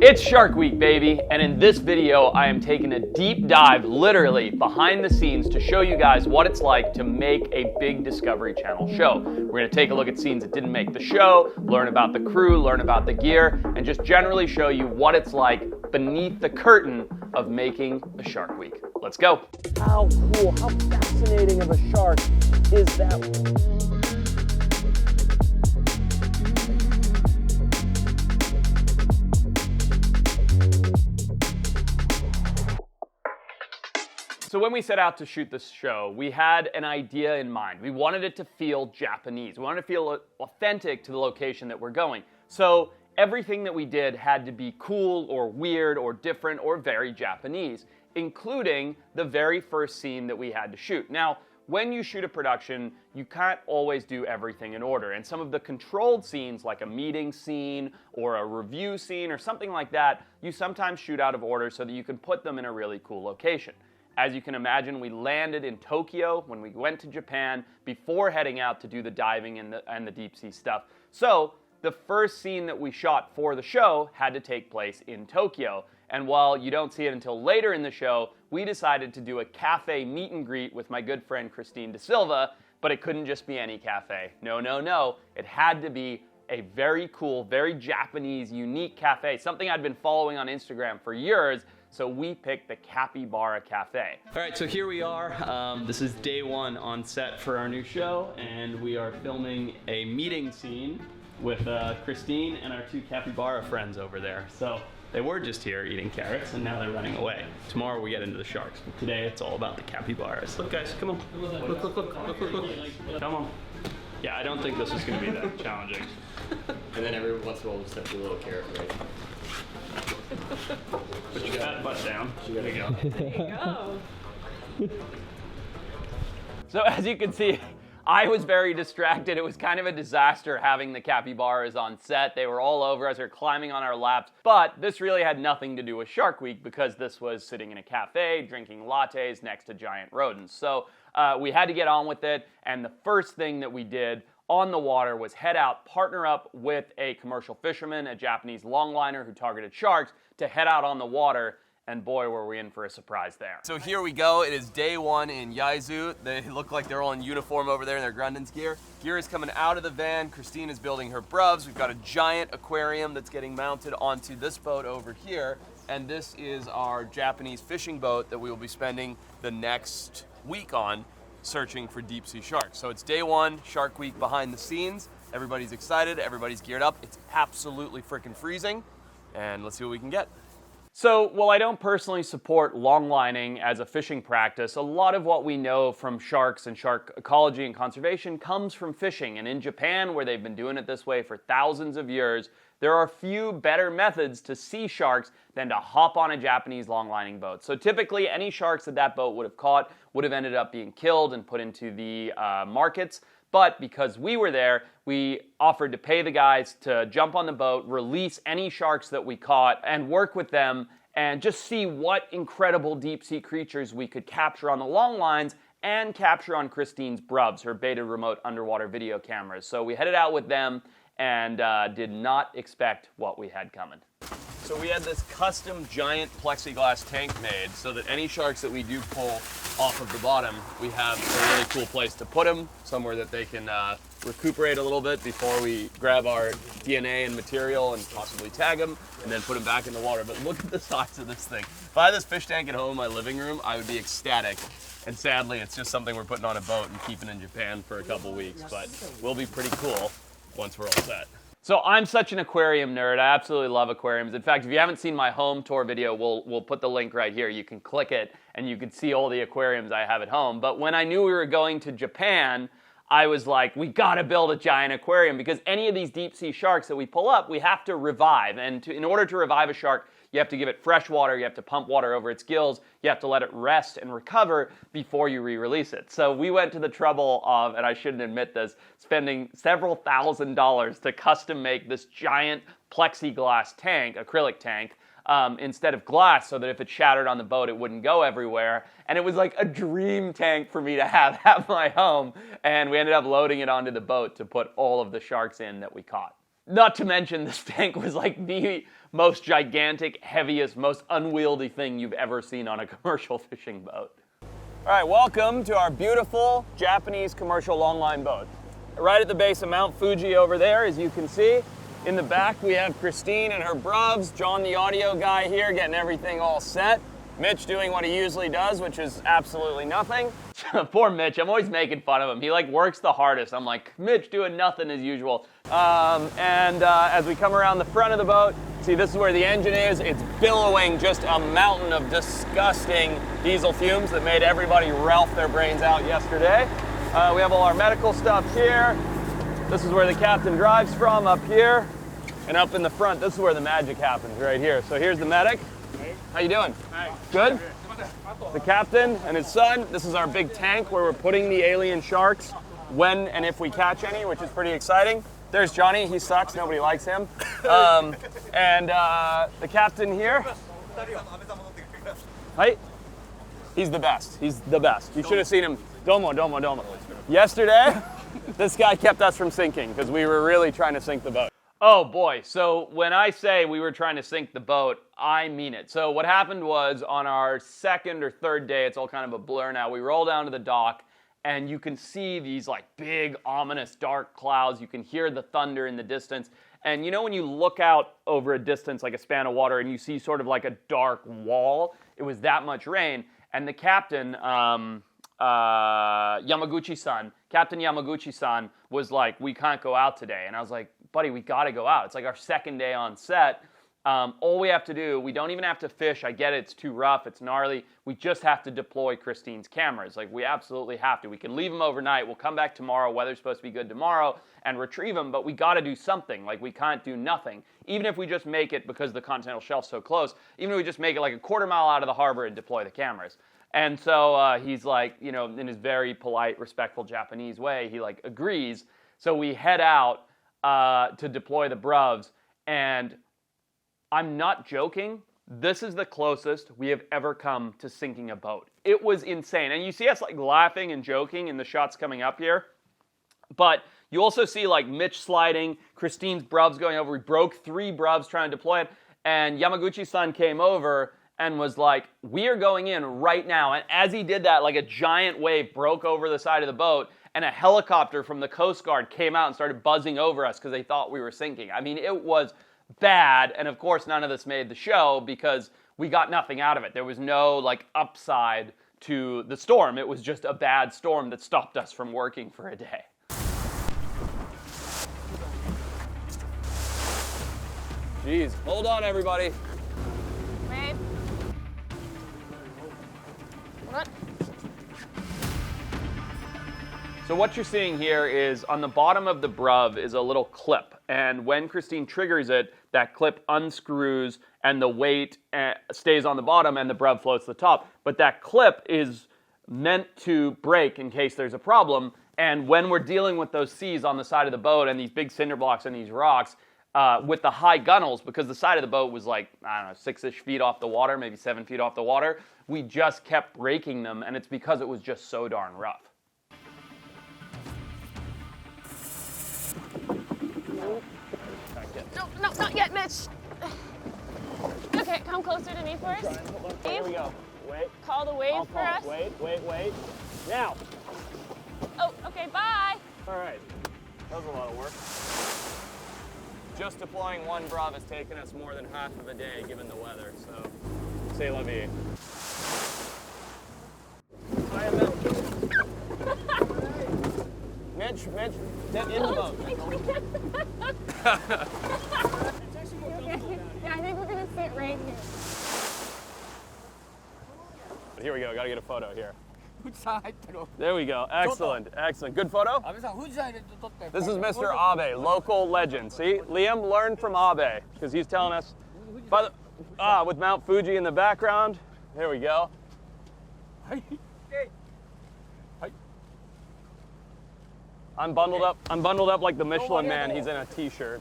It's Shark Week, baby, and in this video I am taking a deep dive, literally behind the scenes, to show you guys what it's like to make a big Discovery Channel show. We're going to take a look at scenes that didn't make the show, learn about the crew, learn about the gear, and just generally show you what it's like beneath the curtain of making a Shark Week. Let's go. How cool, how fascinating of a shark is that? So when we set out to shoot this show, we had an idea in mind. We wanted it to feel Japanese. We wanted to feel authentic to the location that we're going. So everything that we did had to be cool or weird or different or very Japanese, including the very first scene that we had to shoot. Now, when you shoot a production, you can't always do everything in order. And some of the controlled scenes, like a meeting scene or a review scene or something like that, you sometimes shoot out of order so that you can put them in a really cool location. As you can imagine, we landed in Tokyo when we went to Japan before heading out to do the diving and the deep sea stuff. So the first scene that we shot for the show had to take place in Tokyo. And while you don't see it until later in the show, we decided to do a cafe meet and greet with my good friend Christine De Silva, but it couldn't just be any cafe. No, no, no. It had to be a very cool, very Japanese, unique cafe, something I'd been following on Instagram for years. So we picked the Capybara Cafe. All right, so here we are. This is day one on set for our new show, and we are filming a meeting scene with Christine and our two capybara friends over there. So they were just here eating carrots, and now they're running away. Tomorrow we get into the sharks, but today it's all about the capybaras. Look, guys, come on. Look, look, look, look, look, look. Come on. Yeah, I don't think this is going to be that challenging. And then every once in a while we'll just have to do a little carrot right. Put your fat butt down. There you go. There you go. So as you can see, I was very distracted. It was kind of a disaster having the capybaras on set. They were all over us. They were climbing on our laps. But this really had nothing to do with Shark Week because this was sitting in a cafe, drinking lattes next to giant rodents. So we had to get on with it. And the first thing that we did on the water was head out, partner up with a commercial fisherman, a Japanese longliner who targeted sharks, to head out on the water, and boy, were we in for a surprise there. So here we go. It is day one in Yaizu. They look like they're all in uniform over there in their Grundens gear. Gear is coming out of the van. Christine is building her bruvs. We've got a giant aquarium that's getting mounted onto this boat over here, and this is our Japanese fishing boat that we will be spending the next week on, searching for deep sea sharks. So it's day one, Shark Week behind the scenes. Everybody's excited, everybody's geared up. It's absolutely freaking freezing, and let's see what we can get. So while I don't personally support longlining as a fishing practice, a lot of what we know from sharks and shark ecology and conservation comes from fishing. And in Japan, where they've been doing it this way for thousands of years, there are few better methods to see sharks than to hop on a Japanese longlining boat. So typically, any sharks that boat would have caught would have ended up being killed and put into the markets. But because we were there, we offered to pay the guys to jump on the boat, release any sharks that we caught, and work with them and just see what incredible deep sea creatures we could capture on the long lines and capture on Christine's bruvs, her Beta remote underwater video cameras. So we headed out with them and did not expect what we had coming. So we had this custom giant plexiglass tank made so that any sharks that we do pull off of the bottom, we have a really cool place to put them, somewhere that they can recuperate a little bit before we grab our DNA and material and possibly tag them and then put them back in the water. But look at the size of this thing. If I had this fish tank at home in my living room, I would be ecstatic. And sadly, it's just something we're putting on a boat and keeping in Japan for a couple weeks, but will be pretty cool once we're all set. So I'm such an aquarium nerd. I absolutely love aquariums. In fact, if you haven't seen my home tour video, we'll put the link right here. You can click it and you can see all the aquariums I have at home. But when I knew we were going to Japan, I was like, we gotta build a giant aquarium because any of these deep sea sharks that we pull up, we have to revive. And in order to revive a shark, you have to give it fresh water, you have to pump water over its gills, you have to let it rest and recover before you re-release it. So we went to the trouble of, and I shouldn't admit this, spending several $1,000s to custom make this giant plexiglass tank, acrylic tank, instead of glass, so that if it shattered on the boat, it wouldn't go everywhere. And it was like a dream tank for me to have at my home. And we ended up loading it onto the boat to put all of the sharks in that we caught. Not to mention this tank was like the most gigantic, heaviest, most unwieldy thing you've ever seen on a commercial fishing boat. All right, welcome to our beautiful Japanese commercial longline boat. Right at the base of Mount Fuji over there, as you can see. In the back, we have Christine and her bruvs, John the audio guy here getting everything all set. Mitch doing what he usually does, which is absolutely nothing. Poor Mitch, I'm always making fun of him. He like works the hardest. I'm like, Mitch doing nothing as usual. As we come around the front of the boat, see this is where the engine is. It's billowing just a mountain of disgusting diesel fumes that made everybody ralph their brains out yesterday. We have all our medical stuff here. This is where the captain drives from, up here. And up in the front, this is where the magic happens, right here. So here's the medic. How you doing? Hi. Good? The captain and his son. This is our big tank where we're putting the alien sharks when and if we catch any, which is pretty exciting. There's Johnny. He sucks. Nobody likes him. The captain here. Hi. He's the best. He's the best. You should have seen him. Domo, domo, domo. Yesterday, this guy kept us from sinking because we were really trying to sink the boat. Oh boy, so when I say we were trying to sink the boat, I mean it. So what happened was on our second or third day, it's all kind of a blur now, we roll down to the dock and you can see these like big, ominous, dark clouds. You can hear the thunder in the distance. And you know when you look out over a distance, like a span of water, and you see sort of like a dark wall? It was that much rain. And the captain, Captain Yamaguchi-san was like, we can't go out today. And I was like, buddy, we got to go out. It's like our second day on set. All we have to do, we don't even have to fish. I get it, it's too rough, it's gnarly. We just have to deploy Christine's cameras. Like, we absolutely have to. We can leave them overnight. We'll come back tomorrow. Weather's supposed to be good tomorrow and retrieve them, but we got to do something. Like, we can't do nothing. Even if we just make it, because the continental shelf's so close, even if we just make it like a quarter mile out of the harbor and deploy the cameras. And so he's like, you know, in his very polite, respectful Japanese way, he like agrees. So we head out to deploy the bruvs, and I'm not joking, this is the closest we have ever come to sinking a boat. It was insane. And you see us like laughing and joking in the shots coming up here, but you also see like Mitch sliding, Christine's bruvs going over. We broke 3 bruvs trying to deploy it, and Yamaguchi-san came over and was like, we are going in right now. And as he did that, like a giant wave broke over the side of the boat, and a helicopter from the Coast Guard came out and started buzzing over us because they thought we were sinking. I mean, it was bad, and of course none of this made the show because we got nothing out of it. There was no like upside to the storm. It was just a bad storm that stopped us from working for a day. Jeez, hold on everybody. Wait. What? So what you're seeing here is on the bottom of the bruv is a little clip, and when Christine triggers it, that clip unscrews and the weight stays on the bottom and the bruv floats to the top. But that clip is meant to break in case there's a problem, and when we're dealing with those seas on the side of the boat and these big cinder blocks and these rocks, with the high gunnels, because the side of the boat was like, I don't know, 6-ish feet off the water, maybe 7 feet off the water, we just kept breaking them, and it's because it was just so darn rough. No, not yet, Mitch. Okay, come closer to me first. Here we go. Wait. Call the wave for us. Wait. Now. Oh, okay, bye. All right. That was a lot of work. Just deploying 1 bruv has taken us more than half of a day given the weather, so c'est la vie. I am out. Mitch, get in the boat. Yeah, I think we're gonna sit right here. Here we go, gotta get a photo here. There we go, excellent. Good photo? This is Mr. Abe, local legend. See, Liam, learn from Abe, because he's telling us, with Mount Fuji in the background. There we go. I'm bundled up like the Michelin Man. He's in a t-shirt.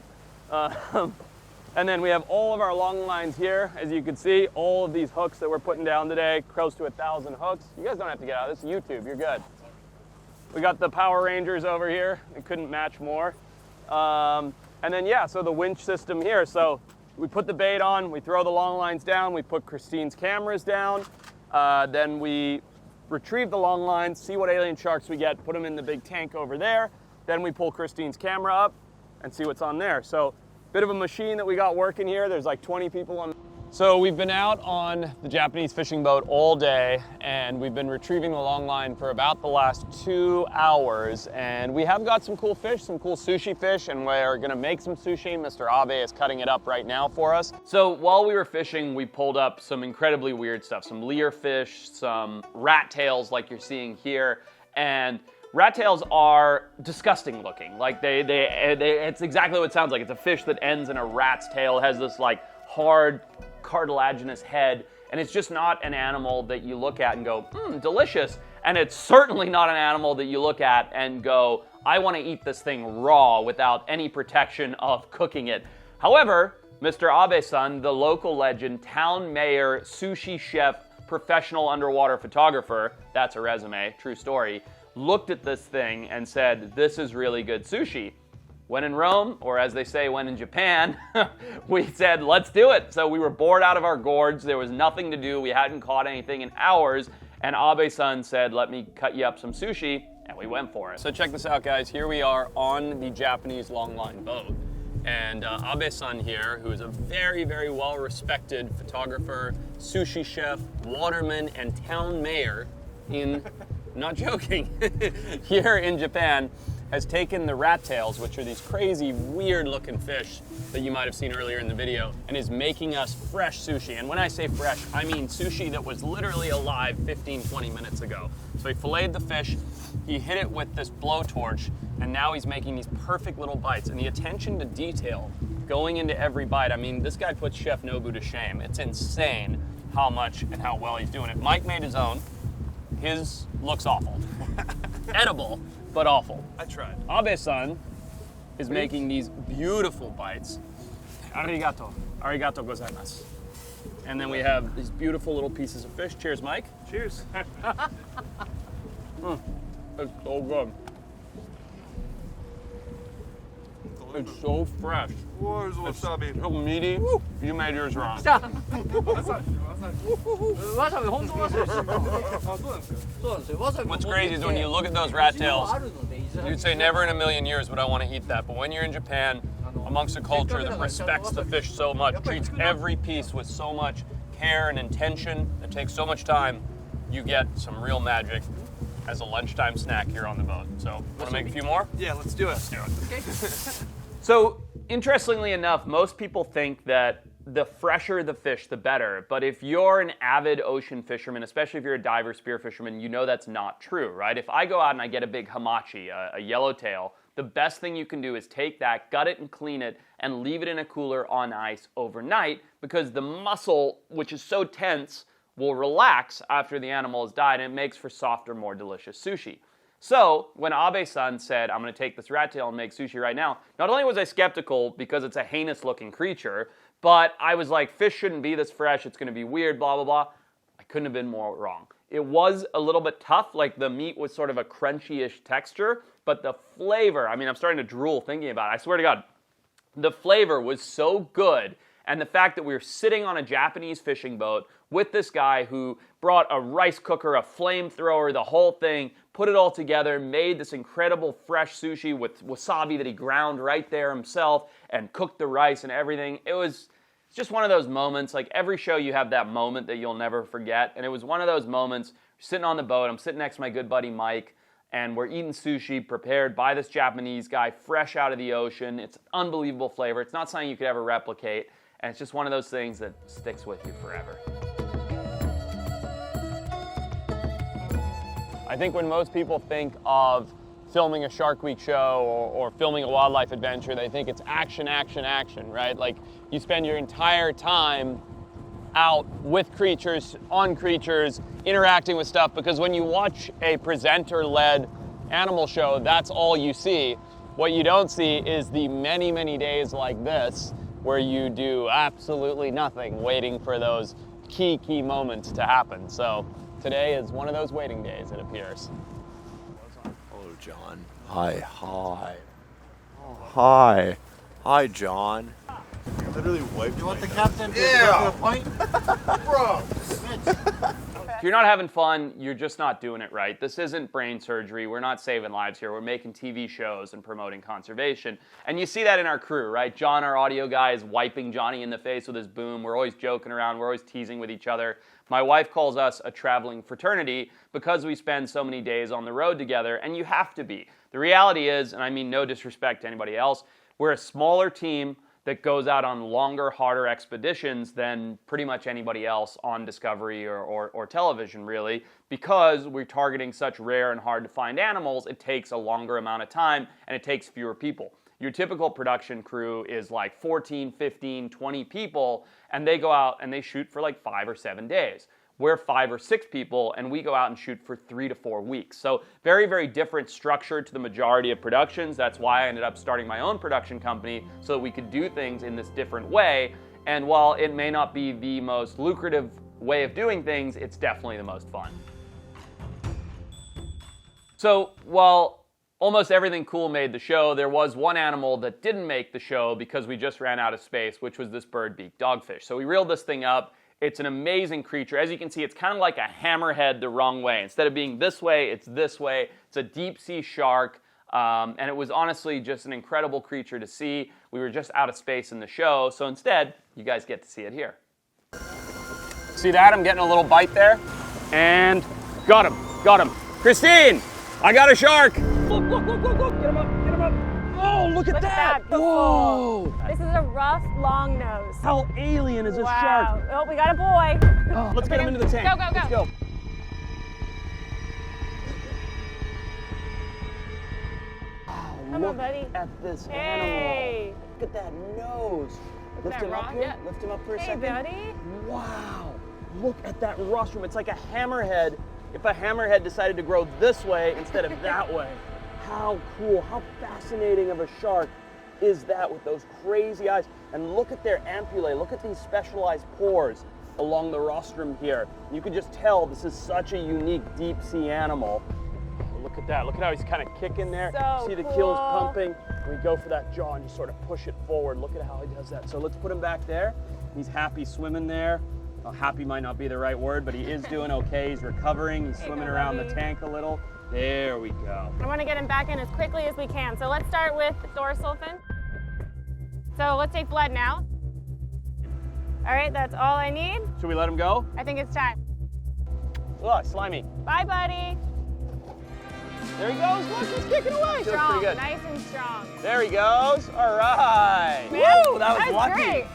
And then we have all of our long lines here. As you can see, all of these hooks that we're putting down today, close to 1,000 hooks. You guys don't have to get out. This is YouTube, you're good. We got the Power Rangers over here. They couldn't match more. And then yeah, so the winch system here. So we put the bait on, we throw the long lines down, we put Christine's cameras down, then we retrieve the long lines, see what alien sharks we get, put them in the big tank over there. Then we pull Christine's camera up and see what's on there. So bit of a machine that we got working here. There's like 20 people on. So we've been out on the Japanese fishing boat all day, and we've been retrieving the long line for about the last 2 hours, and we have got some cool fish, some cool sushi fish, and we're gonna make some sushi. Mr. Abe is cutting it up right now for us. So while we were fishing, we pulled up some incredibly weird stuff, some leer fish, some rat tails like you're seeing here, and rat tails are disgusting looking. Like it's exactly what it sounds like. It's a fish that ends in a rat's tail. It has this like hard, cartilaginous head, and it's just not an animal that you look at and go, delicious. And it's certainly not an animal that you look at and go, I want to eat this thing raw without any protection of cooking it. However, Mr. Abe-san, the local legend, town mayor, sushi chef, professional underwater photographer, that's a resume, true story, looked at this thing and said, this is really good sushi. When in Rome, or as they say, when in Japan, we said, let's do it. So we were bored out of our gourds. There was nothing to do. We hadn't caught anything in hours. And Abe-san said, let me cut you up some sushi. And we went for it. So check this out, guys. Here we are on the Japanese longline boat. And Abe-san here, who is a very, very well-respected photographer, sushi chef, waterman, and town mayor in, not joking, here in Japan, has taken the rat tails, which are these crazy, weird-looking fish that you might have seen earlier in the video, and is making us fresh sushi. And when I say fresh, I mean sushi that was literally alive 15, 20 minutes ago. So he filleted the fish, he hit it with this blowtorch, and now he's making these perfect little bites. And the attention to detail going into every bite, I mean, this guy puts Chef Nobu to shame. It's insane how much and how well he's doing it. Mike made his own. His looks awful. Edible, but awful. I tried. Abe-san is making these beautiful bites. Arigato. Arigato gozaimasu. And then we have these beautiful little pieces of fish. Cheers, Mike. Cheers. It's so good. It's so fresh. Where's wasabi? So meaty. You made yours wrong. What's crazy is when you look at those rat tails, you'd say never in a million years would I want to eat that. But when you're in Japan, amongst a culture that respects the fish so much, treats every piece with so much care and intention, that takes so much time, you get some real magic as a lunchtime snack here on the boat. So, want to make a few more? Yeah, let's do it. Let's do it. Okay. So, interestingly enough, most people think that the fresher the fish, the better. But if you're an avid ocean fisherman, especially if you're a diver, spear fisherman, you know that's not true, right? If I go out and I get a big hamachi, a yellowtail, the best thing you can do is take that, gut it and clean it, and leave it in a cooler on ice overnight, because the muscle, which is so tense, will relax after the animal has died, and it makes for softer, more delicious sushi. So when Abe-san said, I'm going to take this rat tail and make sushi right now, not only was I skeptical because it's a heinous looking creature, but I was like, fish shouldn't be this fresh, it's going to be weird, blah, blah, blah. I couldn't have been more wrong. It was a little bit tough, like the meat was sort of a crunchy-ish texture, but the flavor, I mean, I'm starting to drool thinking about it. I swear to God, the flavor was so good. And the fact that we were sitting on a Japanese fishing boat with this guy who brought a rice cooker, a flamethrower, the whole thing, put it all together, made this incredible fresh sushi with wasabi that he ground right there himself and cooked the rice and everything. It's just one of those moments, like every show you have that moment that you'll never forget. And it was one of those moments, sitting on the boat, I'm sitting next to my good buddy Mike, and we're eating sushi prepared by this Japanese guy, fresh out of the ocean. It's unbelievable flavor. It's not something you could ever replicate. And it's just one of those things that sticks with you forever. I think when most people think of filming a Shark Week show or filming a wildlife adventure, they think it's action, action, action, right? Like you spend your entire time out with creatures, on creatures, interacting with stuff, because when you watch a presenter-led animal show, that's all you see. What you don't see is the many, many days like this where you do absolutely nothing, waiting for those key moments to happen. So today is one of those waiting days, it appears. Hello, John. Hi. Hi, John. You literally wiped. You want the captain to Yeah. go to the point? Bro. If you're not having fun, you're just not doing it right. This isn't brain surgery. We're not saving lives here. We're making TV shows and promoting conservation. And you see that in our crew, right? John, our audio guy, is wiping Johnny in the face with his boom. We're always joking around. We're always teasing with each other. My wife calls us a traveling fraternity because we spend so many days on the road together, and you have to be. The reality is, and I mean no disrespect to anybody else, we're a smaller team that goes out on longer, harder expeditions than pretty much anybody else on Discovery or television, really. Because we're targeting such rare and hard-to-find animals, it takes a longer amount of time, and it takes fewer people. Your typical production crew is like 14, 15, 20 people, and they go out and they shoot for like 5 or 7 days. We're 5 or 6 people, and we go out and shoot for 3 to 4 weeks. So very, very different structure to the majority of productions. That's why I ended up starting my own production company, so that we could do things in this different way. And while it may not be the most lucrative way of doing things, it's definitely the most fun. So while almost everything cool made the show, there was one animal that didn't make the show because we just ran out of space, which was this bird-beaked dogfish. So we reeled this thing up. It's an amazing creature. As you can see, it's kind of like a hammerhead the wrong way. Instead of being this way, it's this way. It's a deep-sea shark, and it was honestly just an incredible creature to see. We were just out of space in the show, so instead, you guys get to see it here. See that? I'm getting a little bite there. And got him. Christine, I got a shark. Look, get him up. Oh, look at that. Whoa. This is a rough, long nose. How alien is this Wow. shark? Oh, we got a boy. Let's get him into the tank. Go. Let's go. Come on, buddy. At this Hey. animal. Look at that nose. Look Lift at him that up rock. here. Yeah. Lift him up for a Hey, second. buddy. Wow. Look at that rostrum. It's like a hammerhead if a hammerhead decided to grow this way instead of that way. How cool, how fascinating of a shark is that with those crazy eyes? And look at their ampullae. Look at these specialized pores along the rostrum here. You can just tell this is such a unique deep sea animal. Look at that. Look at how he's kind of kicking there. So See the cool. gills pumping. We go for that jaw and you sort of push it forward. Look at how he does that. So let's put him back there. He's happy swimming there. Well, happy might not be the right word, but he is doing okay. He's recovering. He's swimming around the tank a little. There we go. I want to get him back in as quickly as we can. So let's start with dorsal fin. So let's take blood now. All right, that's all I need. Should we let him go? I think it's time. Oh, slimy. Bye, buddy. There he goes. Look, he's kicking away. Feels Strong, pretty good. nice and strong. There he goes. All right. Man, Woo, that was lucky. great.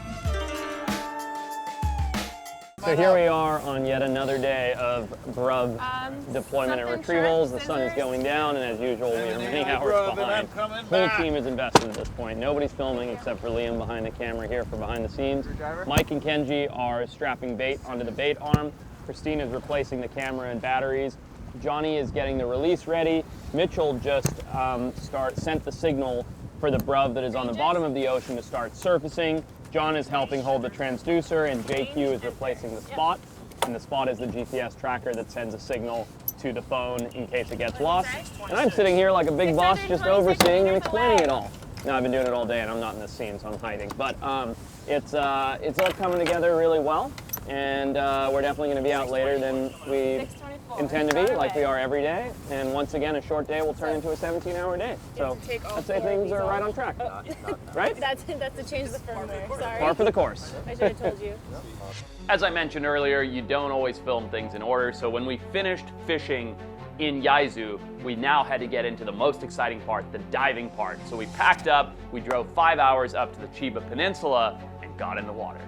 So here we are on yet another day of grub deployment and something retrievals. short, The sun is scissors. going down, and as usual, we are many hours grub, and behind. I'm coming The whole back. team is invested at this point. Nobody's filming except for Liam behind the camera here for behind the scenes. Mike and Kenji are strapping bait onto the bait arm. Christine is replacing the camera and batteries. Johnny is getting the release ready. Mitchell just sent the signal for the brub that is on the bottom of the ocean to start surfacing. John is helping hold the transducer, and JQ is replacing the spot. And the spot is the GPS tracker that sends a signal to the phone in case it gets lost. And I'm sitting here like a big boss just overseeing and explaining it all. Now, I've been doing it all day and I'm not in the scene, so I'm hiding. But it's all coming together really well. And we're definitely going to be out later than we 6:24. intend to be, like we are every day. And once again, a short day will turn into a 17-hour day. So I'd say things are right on track. Right? That's to change the firmware. Sorry. Par for the course. I should have told you. As I mentioned earlier, you don't always film things in order, so when we finished fishing in Yaizu, we now had to get into the most exciting part, the diving part. So we packed up, we drove 5 hours up to the Chiba Peninsula, and got in the water.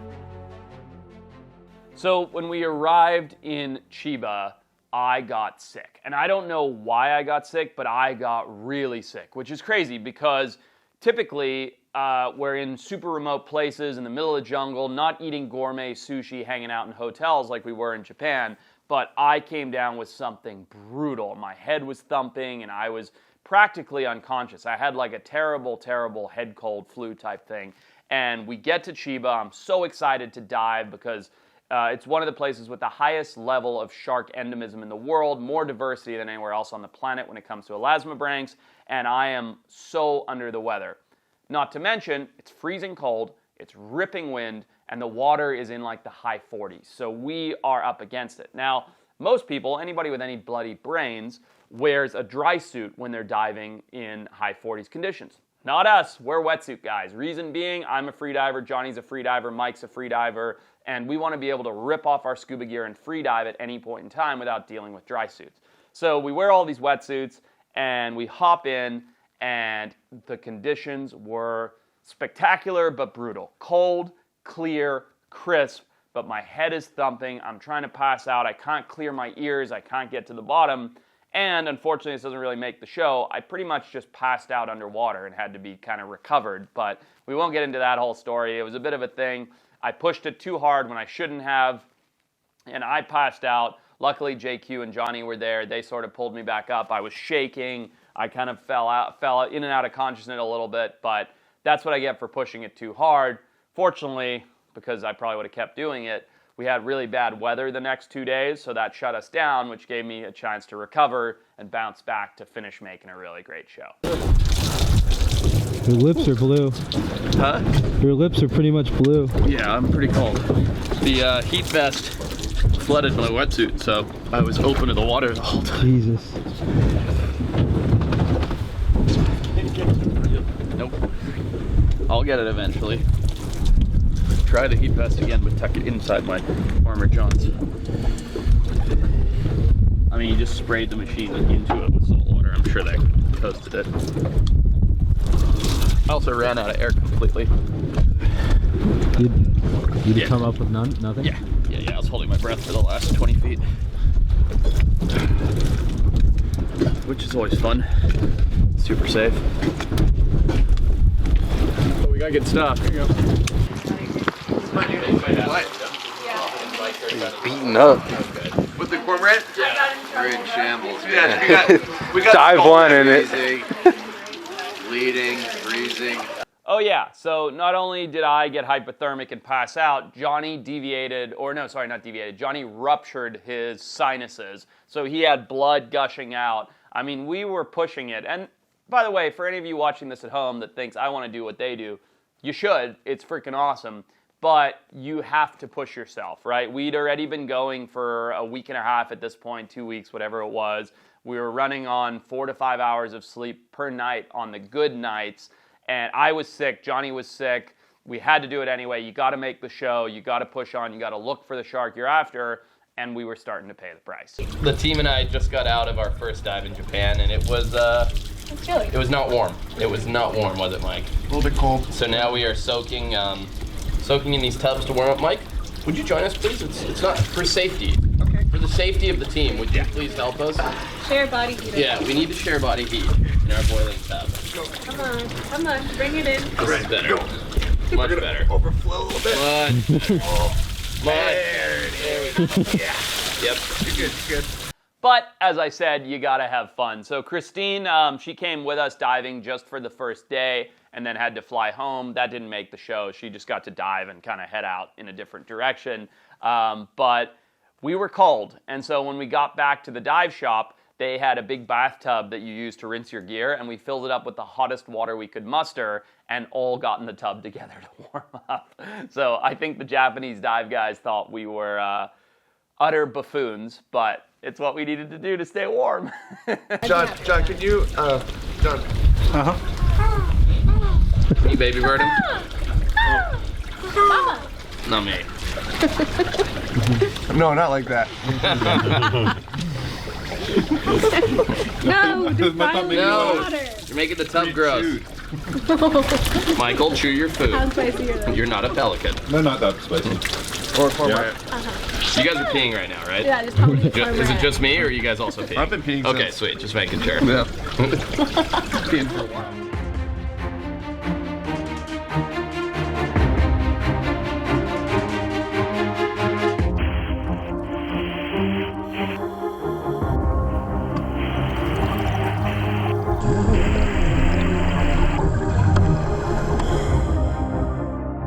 So when we arrived in Chiba, I got sick. And I don't know why I got sick, but I got really sick, which is crazy because typically we're in super remote places in the middle of the jungle, not eating gourmet sushi, hanging out in hotels like we were in Japan. But I came down with something brutal. My head was thumping and I was practically unconscious. I had like a terrible, terrible head cold flu type thing. And we get to Chiba. I'm so excited to dive because it's one of the places with the highest level of shark endemism in the world, more diversity than anywhere else on the planet when it comes to elasmobranchs, and I am so under the weather. Not to mention, it's freezing cold, it's ripping wind, and the water is in like the high 40s. So we are up against it. Now, most people, anybody with any bloody brains, wears a dry suit when they're diving in high 40s conditions. Not us, we're wetsuit guys. Reason being, I'm a free diver, Johnny's a free diver, Mike's a free diver, and we want to be able to rip off our scuba gear and free dive at any point in time without dealing with dry suits. So we wear all these wetsuits, and we hop in, and the conditions were spectacular but brutal. Cold, clear, crisp, but my head is thumping. I'm trying to pass out. I can't clear my ears. I can't get to the bottom. And unfortunately, this doesn't really make the show. I pretty much just passed out underwater and had to be kind of recovered. But we won't get into that whole story. It was a bit of a thing. I pushed it too hard when I shouldn't have, and I passed out. Luckily, JQ and Johnny were there. They sort of pulled me back up. I was shaking. I kind of fell in and out of consciousness a little bit, but that's what I get for pushing it too hard. Fortunately, because I probably would have kept doing it, we had really bad weather the next 2 days, so that shut us down, which gave me a chance to recover and bounce back to finish making a really great show. Your lips are blue. Huh? Your lips are pretty much blue. Yeah, I'm pretty cold. The heat vest flooded my wetsuit, so I was open to the water the whole time. Jesus. Nope. I'll get it eventually. Try the heat vest again, but tuck it inside my Farmer John's. I mean, you just sprayed the machine into it with salt water. I'm sure that toasted it. I also ran out of air completely. You'd come up with nothing? Yeah. I was holding my breath for the last 20 feet. Which is always fun. Super safe. Oh, we got good stuff. Here you go. Beaten up. With the cormorant? We're in shambles. Yeah, we got Dive one in it. bleeding, freezing. Oh yeah, so not only did I get hypothermic and pass out, Johnny Johnny ruptured his sinuses. So he had blood gushing out. I mean, we were pushing it. And by the way, for any of you watching this at home that thinks I want to do what they do, you should. It's freaking awesome. But you have to push yourself, right? We'd already been going for a week and a half at this point, 2 weeks, whatever it was. We were running on 4 to 5 hours of sleep per night on the good nights. And I was sick, Johnny was sick. We had to do it anyway. You got to make the show. You got to push on. You got to look for the shark you're after. And we were starting to pay the price. The team and I just got out of our first dive in Japan, and it was chilly. It was not warm. It was not warm, was it, Mike? A little bit cold. So now we are soaking in these tubs to warm up. Mike, would you join us, please? It's not for safety. Okay. For the safety of the team, would you please help us? Share body heat. Yeah, we need to share body heat in our boiling tub. Come on, bring it in. This is better. Much better. Overflow a little bit. Much better. There we go. Yeah. Yep. You're good. But as I said, you gotta have fun. So Christine, she came with us diving just for the first day and then had to fly home. That didn't make the show. She just got to dive and kind of head out in a different direction. But we were cold. And so when we got back to the dive shop, they had a big bathtub that you use to rinse your gear, and we filled it up with the hottest water we could muster and all got in the tub together to warm up. So I think the Japanese dive guys thought we were utter buffoons, but it's what we needed to do to stay warm. John, can you, John. Can you baby bird him? Not me. No, not like that. No, just No, water. you're making the tub gross. Michael, chew your food. How spicy is it? You're not a pelican. No, not that spicy. Or cormorant. You guys are peeing right now, right? Yeah, just tell me. Is it just me, or are you guys also peeing? I've been peeing Okay, since. sweet. Just making sure. Yeah. Peeing for a while.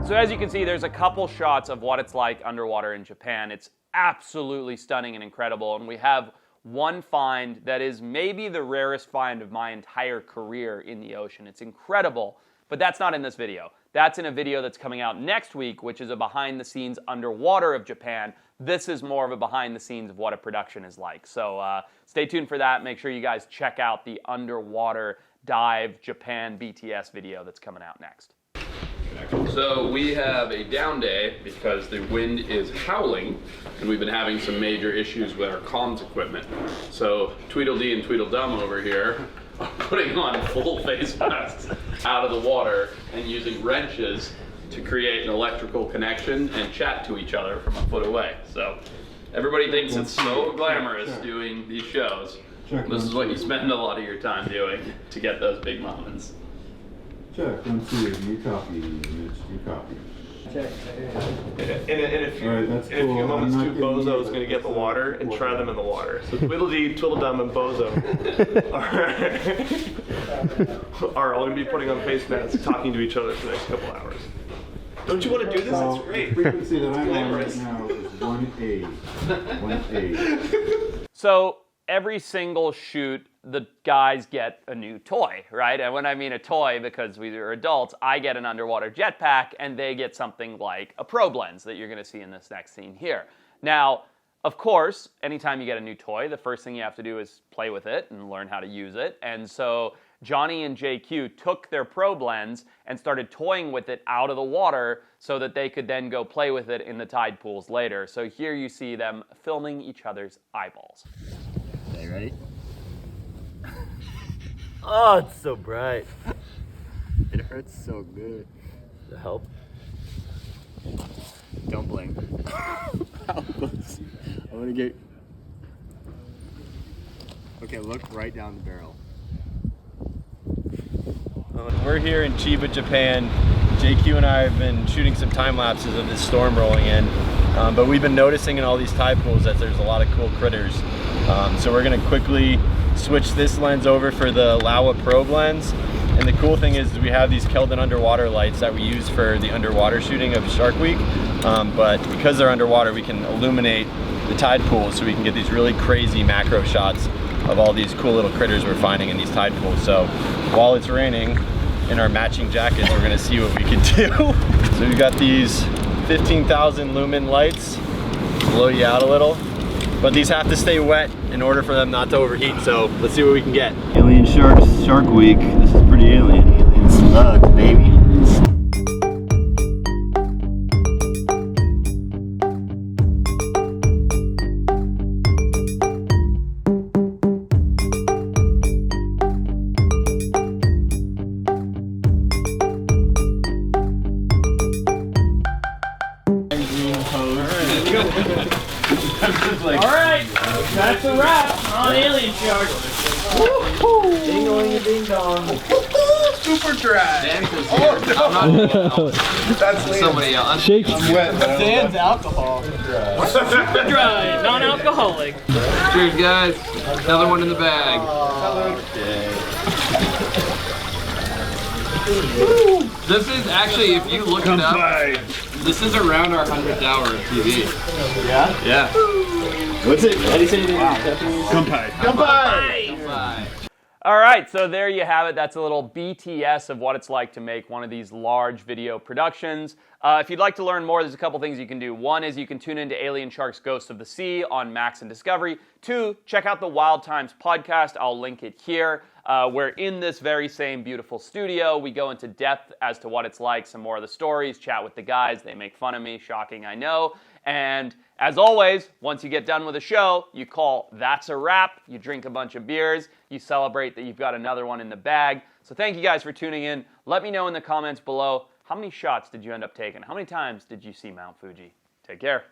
So as you can see, there's a couple shots of what it's like underwater in Japan. It's absolutely stunning and incredible. And we have one find that is maybe the rarest find of my entire career in the ocean. It's incredible. But that's not in this video. That's in a video that's coming out next week, which is a behind the scenes underwater of Japan. This is more of a behind the scenes of what a production is like. So stay tuned for that. Make sure you guys check out the underwater dive Japan BTS video that's coming out next. So we have a down day because the wind is howling and we've been having some major issues with our comms equipment. So Tweedledee and Tweedledum over here are putting on full face masks out of the water and using wrenches to create an electrical connection and chat to each other from a foot away. So everybody thinks it's so glamorous doing these shows. This is what you spend a lot of your time doing to get those big moments. Check, 1, 2, you copy, Mitch, you copy. Check. In a few moments, too, Bozo is going to get the water and try them in the water. So Tweedledee, Tweedledum, and Bozo are all going to be putting on face masks, talking to each other for the next couple hours. Don't you want to do this? It's great. The frequency that I'm on right now is 1A. 1A. So every single shoot, the guys get a new toy, right? And when I mean a toy, because we are adults, I get an underwater jetpack and they get something like a probe lens that you're going to see in this next scene here. Now, of course, anytime you get a new toy, the first thing you have to do is play with it and learn how to use it. And so Johnny and JQ took their probe lens and started toying with it out of the water so that they could then go play with it in the tide pools later. So here you see them filming each other's eyeballs. Okay, ready? Oh, it's so bright. It hurts so good. Does it help? Don't blink. I'm gonna get... Okay, look right down the barrel. We're here in Chiba, Japan. JQ and I have been shooting some time lapses of this storm rolling in, but we've been noticing in all these tide pools that there's a lot of cool critters. So we're gonna quickly switch this lens over for the Laowa probe lens. And the cool thing is we have these Keldon underwater lights that we use for the underwater shooting of Shark Week. But because they're underwater, we can illuminate the tide pools so we can get these really crazy macro shots of all these cool little critters we're finding in these tide pools. So while it's raining, in our matching jackets, we're gonna see what we can do. So we've got these 15,000 lumen lights, blow you out a little. But these have to stay wet in order for them not to overheat, so let's see what we can get. Alien Sharks, Shark Week. This is pretty alien. Alien slugs, baby. Alright, that's a wrap on Alien Shark. Ding-a-ling, ding-dong. Super dry. Oh, no. That's Somebody else. Shake. Sans alcohol. Super dry, non-alcoholic. Cheers, guys. Another one in the bag. This is actually, if you look it up, this is around our 100th hour of TV. Yeah? Yeah. What's it? How do you say it in Japanese? Gunpei. Bye. All right, so there you have it. That's a little BTS of what it's like to make one of these large video productions. If you'd like to learn more, there's a couple things you can do. One is you can tune into Alien Sharks Ghosts of the Sea on Max and Discovery. 2, check out the Wild Times podcast. I'll link it here. We're in this very same beautiful studio. We go into depth as to what it's like, some more of the stories, chat with the guys. They make fun of me, shocking, I know. And as always, once you get done with a show, you call that's a wrap. You drink a bunch of beers. You celebrate that you've got another one in the bag. So thank you guys for tuning in. Let me know in the comments below, how many shots did you end up taking? How many times did you see Mount Fuji? Take care.